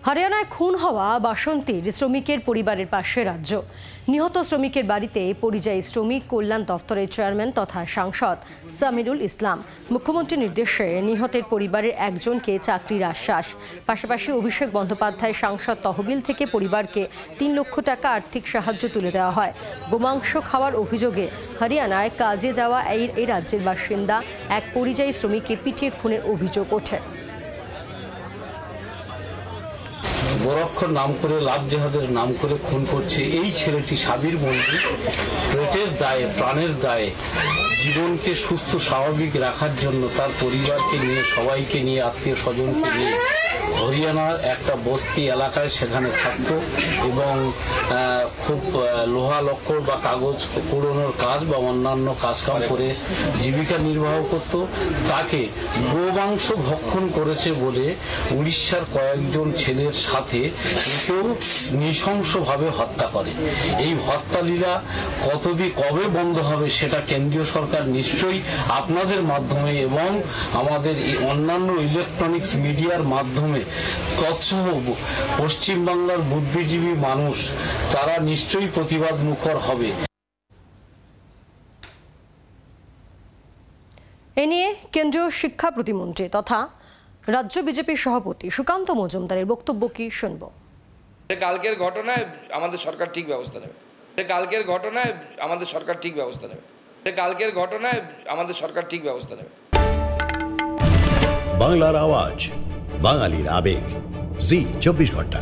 হরিয়ানায় খুন হওয়া বাসন্তীর শ্রমিকের পরিবারের পাশে রাজ্য। নিহত শ্রমিকের বাড়িতে পরিযায়ী শ্রমিক কল্যাণ দফতরের চেয়ারম্যান তথা সাংসদ সামিরুল ইসলাম। মুখ্যমন্ত্রীর নির্দেশে নিহতের পরিবারের একজনকে চাকরির আশ্বাস। পাশাপাশি অভিষেক বন্দ্যোপাধ্যায় সাংসদ তহবিল থেকে পরিবারকে ৩ লক্ষ টাকা আর্থিক সাহায্য তুলে দেওয়া হয়। গোমাংস খাওয়ার অভিযোগে হরিয়ানায় কাজে যাওয়া এই রাজ্যের বাসিন্দা এক পরিযায়ী শ্রমিককে পিটিয়ে খুনের অভিযোগ ওঠে। গোরক্ষর নাম করে লাভ জেহাদের নাম করে খুন করছে এই ছেলেটি সাবির বন্দী পেটের দায়ে প্রাণের দায়ে জীবনকে সুস্থ স্বাভাবিক রাখার জন্য তার পরিবারকে নিয়ে সবাইকে নিয়ে আত্মীয় স্বজনকে নিয়ে হরিয়ানার একটা বস্তি এলাকায় সেখানে থাকত এবং খুব লোহা লক্কর বা কাগজ কুড়োনোর কাজ বা অন্যান্য কাজকাম করে জীবিকা নির্বাহ করত। তাকে গোমাংস ভক্ষণ করেছে বলে উড়িষ্যার কয়েকজন ছেলের সাথে একেও নৃশংসভাবে হত্যা করে। এই হত্যালীলা কবে বন্ধ হবে সেটা কেন্দ্রীয় সরকার নিশ্চয়ই আপনাদের মাধ্যমে এবং আমাদের অন্যান্য ইলেকট্রনিক্স মিডিয়ার মাধ্যমে তৎসহ পশ্চিমবাংলার বুদ্ধিজীবী মানুষ তারা নিশ্চয়ই প্রতিবাদ মুখর হবে। এ নিয়ে কেন্দ্রীয় শিক্ষা প্রতিমন্ত্রী তথা রাজ্য বিজেপির সভাপতি সুকান্ত মজুমদারের বক্তব্য কি শুনব। কালকের ঘটনায় আমাদের সরকার ঠিক ব্যবস্থা নেবে। কালকের ঘটনায় আমাদের সরকার ঠিক ব্যবস্থা নেবে। কালকের ঘটনায় আমাদের সরকার ঠিক ব্যবস্থা নেবে। বাংলার আওয়াজ, বাঙালির আবেগ, জি 24 ঘন্টা।